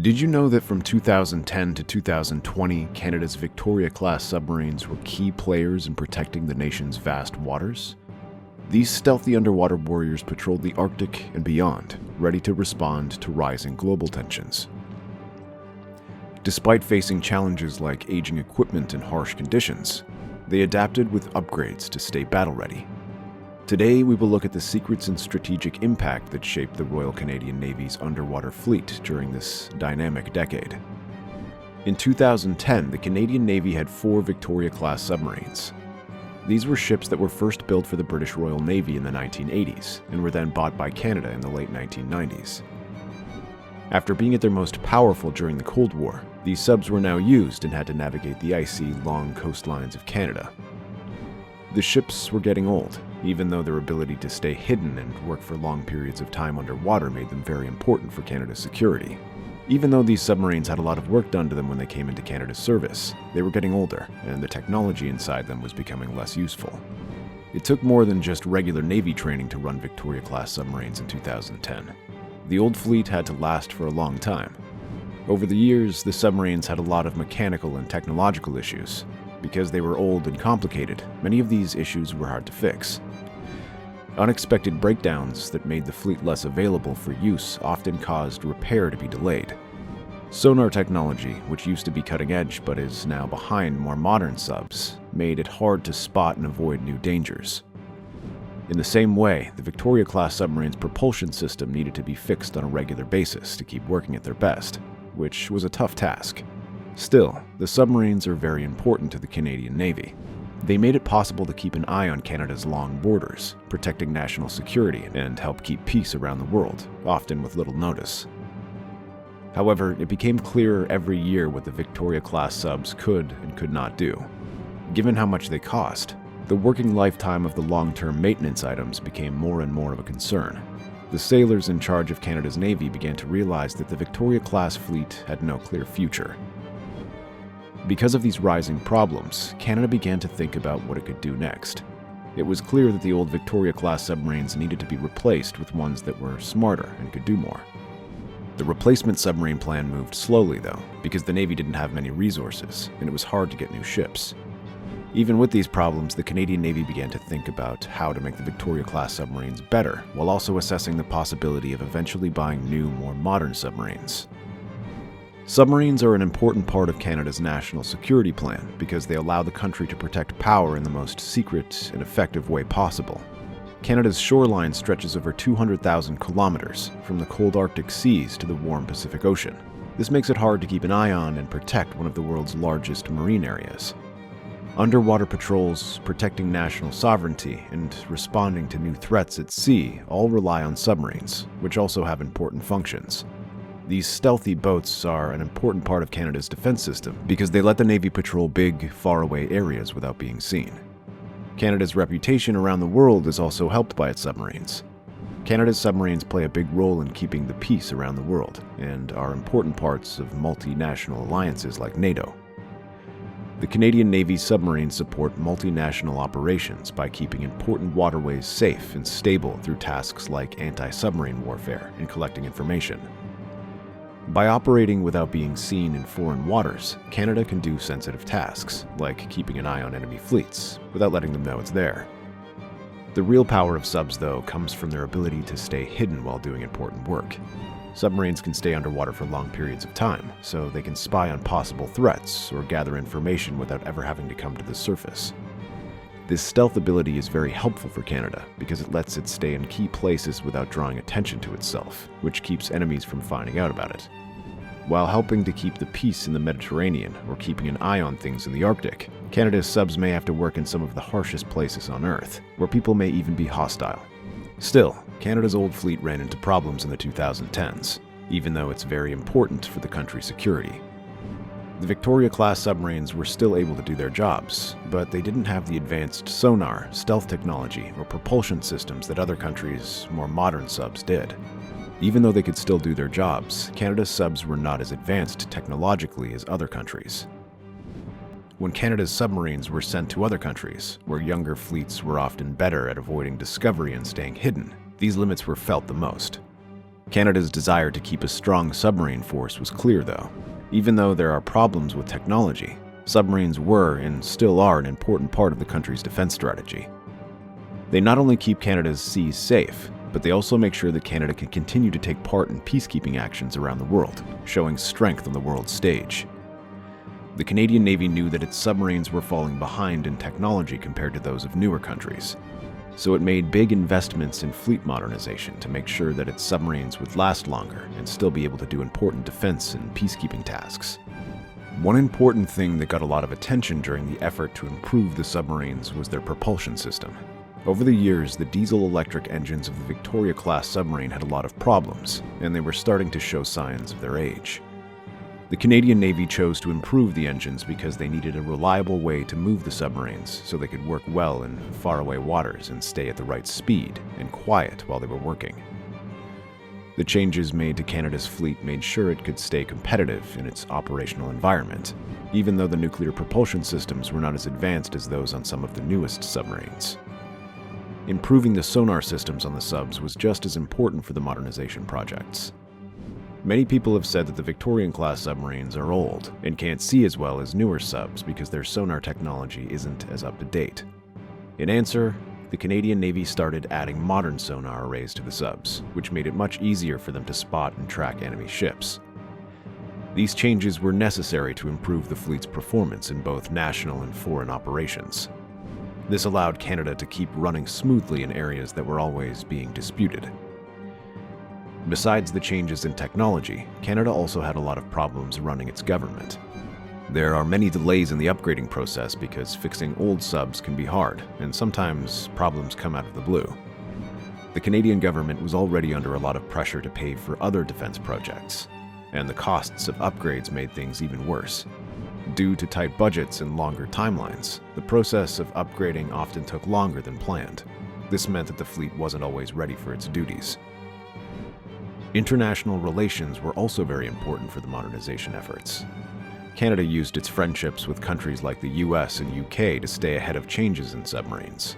Did you know that from 2010 to 2020, Canada's Victoria Class submarines were key players in protecting the nation's vast waters? These stealthy underwater warriors patrolled the Arctic and beyond, ready to respond to rising global tensions. Despite facing challenges like aging equipment and harsh conditions, they adapted with upgrades to stay battle-ready. Today, we will look at the secrets and strategic impact that shaped the Royal Canadian Navy's underwater fleet during this dynamic decade. In 2010, the Canadian Navy had 4 Victoria-class submarines. These were ships that were first built for the British Royal Navy in the 1980s and were then bought by Canada in the late 1990s. After being at their most powerful during the Cold War, these subs were now used and had to navigate the icy, long coastlines of Canada. The ships were getting old, even though their ability to stay hidden and work for long periods of time underwater made them very important for Canada's security. Even though these submarines had a lot of work done to them when they came into Canada's service, they were getting older, and the technology inside them was becoming less useful. It took more than just regular Navy training to run Victoria-class submarines in 2010. The old fleet had to last for a long time. Over the years, the submarines had a lot of mechanical and technological issues. Because they were old and complicated, many of these issues were hard to fix. Unexpected breakdowns that made the fleet less available for use often caused repair to be delayed. Sonar technology, which used to be cutting edge but is now behind more modern subs, made it hard to spot and avoid new dangers. In the same way, the Victoria-class submarine's propulsion system needed to be fixed on a regular basis to keep working at their best, which was a tough task. Still, the submarines are very important to the Canadian Navy. They made it possible to keep an eye on Canada's long borders, protecting national security and help keep peace around the world, often with little notice. However, it became clearer every year what the Victoria-class subs could and could not do. Given how much they cost, the working lifetime of the long-term maintenance items became more and more of a concern. The sailors in charge of Canada's Navy began to realize that the Victoria-class fleet had no clear future. Because of these rising problems, Canada began to think about what it could do next. It was clear that the old Victoria-class submarines needed to be replaced with ones that were smarter and could do more. The replacement submarine plan moved slowly, though, because the Navy didn't have many resources, and it was hard to get new ships. Even with these problems, the Canadian Navy began to think about how to make the Victoria-class submarines better, while also assessing the possibility of eventually buying new, more modern submarines. Submarines are an important part of Canada's national security plan because they allow the country to protect power in the most secret and effective way possible. Canada's shoreline stretches over 200,000 kilometers, from the cold Arctic seas to the warm Pacific Ocean. This makes it hard to keep an eye on and protect one of the world's largest marine areas. Underwater patrols, protecting national sovereignty, and responding to new threats at sea all rely on submarines, which also have important functions. These stealthy boats are an important part of Canada's defense system because they let the Navy patrol big, faraway areas without being seen. Canada's reputation around the world is also helped by its submarines. Canada's submarines play a big role in keeping the peace around the world and are important parts of multinational alliances like NATO. The Canadian Navy's submarines support multinational operations by keeping important waterways safe and stable through tasks like anti-submarine warfare and collecting information. By operating without being seen in foreign waters, Canada can do sensitive tasks, like keeping an eye on enemy fleets, without letting them know it's there. The real power of subs, though, comes from their ability to stay hidden while doing important work. Submarines can stay underwater for long periods of time, so they can spy on possible threats or gather information without ever having to come to the surface. This stealth ability is very helpful for Canada because it lets it stay in key places without drawing attention to itself, which keeps enemies from finding out about it. While helping to keep the peace in the Mediterranean or keeping an eye on things in the Arctic, Canada's subs may have to work in some of the harshest places on Earth, where people may even be hostile. Still, Canada's old fleet ran into problems in the 2010s, even though it's very important for the country's security. The Victoria-class submarines were still able to do their jobs, but they didn't have the advanced sonar, stealth technology, or propulsion systems that other countries' more modern subs did. Even though they could still do their jobs, Canada's subs were not as advanced technologically as other countries. When Canada's submarines were sent to other countries, where younger fleets were often better at avoiding discovery and staying hidden, these limits were felt the most. Canada's desire to keep a strong submarine force was clear, though. Even though there are problems with technology, submarines were and still are an important part of the country's defense strategy. They not only keep Canada's seas safe, but they also make sure that Canada can continue to take part in peacekeeping actions around the world, showing strength on the world stage. The Canadian Navy knew that its submarines were falling behind in technology compared to those of newer countries, so it made big investments in fleet modernization to make sure that its submarines would last longer and still be able to do important defense and peacekeeping tasks. One important thing that got a lot of attention during the effort to improve the submarines was their propulsion system. Over the years, the diesel-electric engines of the Victoria Class submarine had a lot of problems, and they were starting to show signs of their age. The Canadian Navy chose to improve the engines because they needed a reliable way to move the submarines so they could work well in faraway waters and stay at the right speed and quiet while they were working. The changes made to Canada's fleet made sure it could stay competitive in its operational environment, even though the nuclear propulsion systems were not as advanced as those on some of the newest submarines. Improving the sonar systems on the subs was just as important for the modernization projects. Many people have said that the Victorian-class submarines are old and can't see as well as newer subs because their sonar technology isn't as up-to-date. In answer, the Canadian Navy started adding modern sonar arrays to the subs, which made it much easier for them to spot and track enemy ships. These changes were necessary to improve the fleet's performance in both national and foreign operations. This allowed Canada to keep running smoothly in areas that were always being disputed. Besides the changes in technology, Canada also had a lot of problems running its government. There are many delays in the upgrading process because fixing old subs can be hard, and sometimes problems come out of the blue. The Canadian government was already under a lot of pressure to pay for other defense projects, and the costs of upgrades made things even worse. Due to tight budgets and longer timelines, the process of upgrading often took longer than planned. This meant that the fleet wasn't always ready for its duties. International relations were also very important for the modernization efforts. Canada used its friendships with countries like the US and UK to stay ahead of changes in submarines.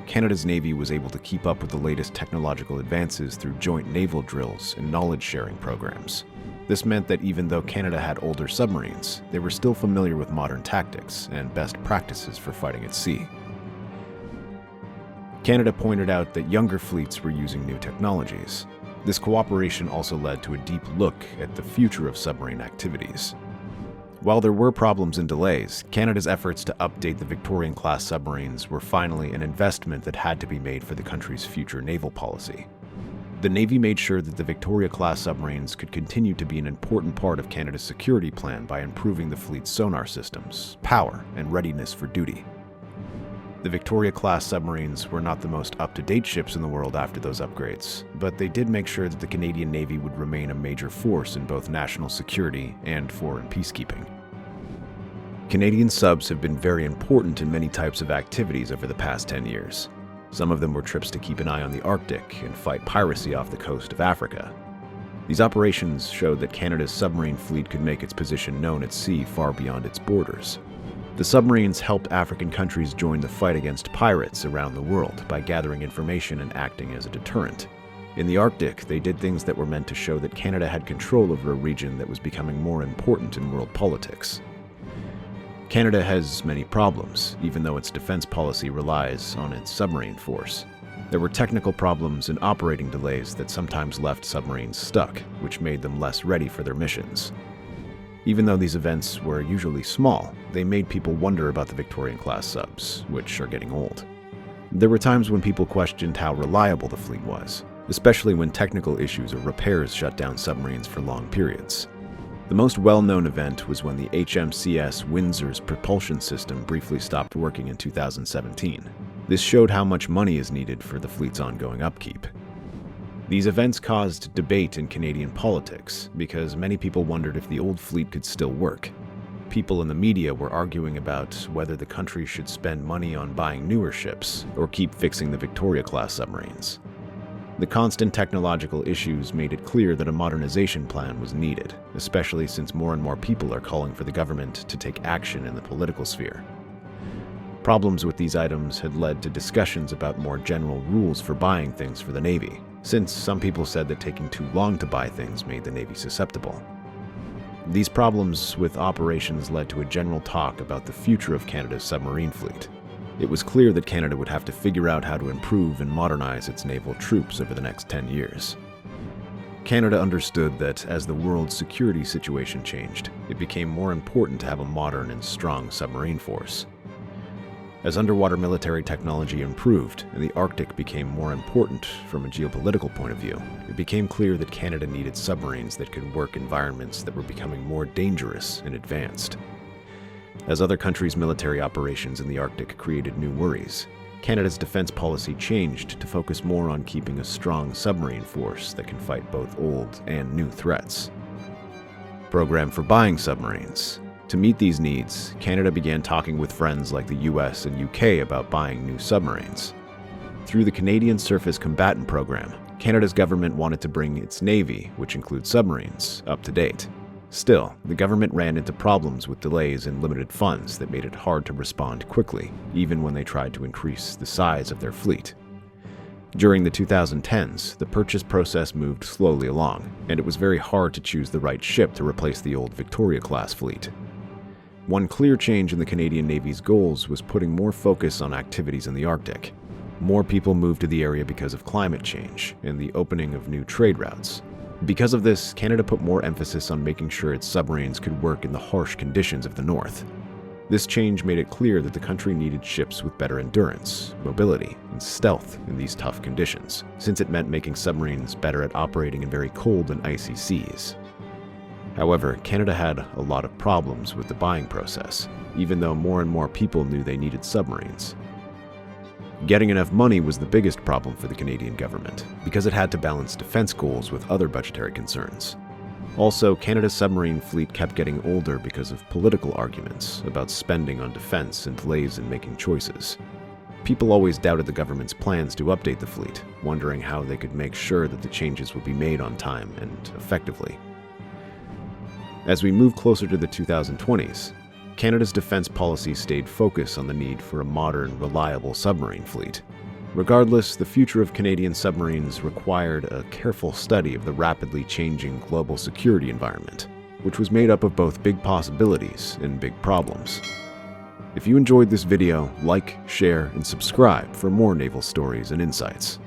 Canada's Navy was able to keep up with the latest technological advances through joint naval drills and knowledge-sharing programs. This meant that even though Canada had older submarines, they were still familiar with modern tactics and best practices for fighting at sea. Canada pointed out that younger fleets were using new technologies. This cooperation also led to a deep look at the future of submarine activities. While there were problems and delays, Canada's efforts to update the Victorian-class submarines were finally an investment that had to be made for the country's future naval policy. The Navy made sure that the Victoria-class submarines could continue to be an important part of Canada's security plan by improving the fleet's sonar systems, power, and readiness for duty. The Victoria-class submarines were not the most up-to-date ships in the world after those upgrades, but they did make sure that the Canadian Navy would remain a major force in both national security and foreign peacekeeping. Canadian subs have been very important in many types of activities over the past 10 years. Some of them were trips to keep an eye on the Arctic and fight piracy off the coast of Africa. These operations showed that Canada's submarine fleet could make its position known at sea far beyond its borders. The submarines helped African countries join the fight against pirates around the world by gathering information and acting as a deterrent. In the Arctic, they did things that were meant to show that Canada had control over a region that was becoming more important in world politics. Canada has many problems, even though its defense policy relies on its submarine force. There were technical problems and operating delays that sometimes left submarines stuck, which made them less ready for their missions. Even though these events were usually small, they made people wonder about the Victorian-class subs, which are getting old. There were times when people questioned how reliable the fleet was, especially when technical issues or repairs shut down submarines for long periods. The most well-known event was when the HMCS Windsor's propulsion system briefly stopped working in 2017. This showed how much money is needed for the fleet's ongoing upkeep. These events caused debate in Canadian politics because many people wondered if the old fleet could still work. People in the media were arguing about whether the country should spend money on buying newer ships or keep fixing the Victoria-class submarines. The constant technological issues made it clear that a modernization plan was needed, especially since more and more people are calling for the government to take action in the political sphere. Problems with these items had led to discussions about more general rules for buying things for the Navy, since some people said that taking too long to buy things made the Navy susceptible. These problems with operations led to a general talk about the future of Canada's submarine fleet. It was clear that Canada would have to figure out how to improve and modernize its naval troops over the next 10 years. Canada understood that as the world's security situation changed, it became more important to have a modern and strong submarine force. As underwater military technology improved and the Arctic became more important from a geopolitical point of view, it became clear that Canada needed submarines that could work in environments that were becoming more dangerous and advanced. As other countries' military operations in the Arctic created new worries, Canada's defense policy changed to focus more on keeping a strong submarine force that can fight both old and new threats. Program for buying submarines. To meet these needs, Canada began talking with friends like the US and UK about buying new submarines. Through the Canadian Surface Combatant Program, Canada's government wanted to bring its navy, which includes submarines, up to date. Still, the government ran into problems with delays and limited funds that made it hard to respond quickly, even when they tried to increase the size of their fleet. During the 2010s, the purchase process moved slowly along, and it was very hard to choose the right ship to replace the old Victoria Class fleet. One clear change in the Canadian Navy's goals was putting more focus on activities in the Arctic. More people moved to the area because of climate change and the opening of new trade routes. Because of this, Canada put more emphasis on making sure its submarines could work in the harsh conditions of the North. This change made it clear that the country needed ships with better endurance, mobility, and stealth in these tough conditions, since it meant making submarines better at operating in very cold and icy seas. However, Canada had a lot of problems with the buying process, even though more and more people knew they needed submarines. Getting enough money was the biggest problem for the Canadian government, because it had to balance defense goals with other budgetary concerns. Also, Canada's submarine fleet kept getting older because of political arguments about spending on defense and delays in making choices. People always doubted the government's plans to update the fleet, wondering how they could make sure that the changes would be made on time and effectively. As we move closer to the 2020s, Canada's defense policy stayed focused on the need for a modern, reliable submarine fleet. Regardless, the future of Canadian submarines required a careful study of the rapidly changing global security environment, which was made up of both big possibilities and big problems. If you enjoyed this video, like, share, and subscribe for more naval stories and insights.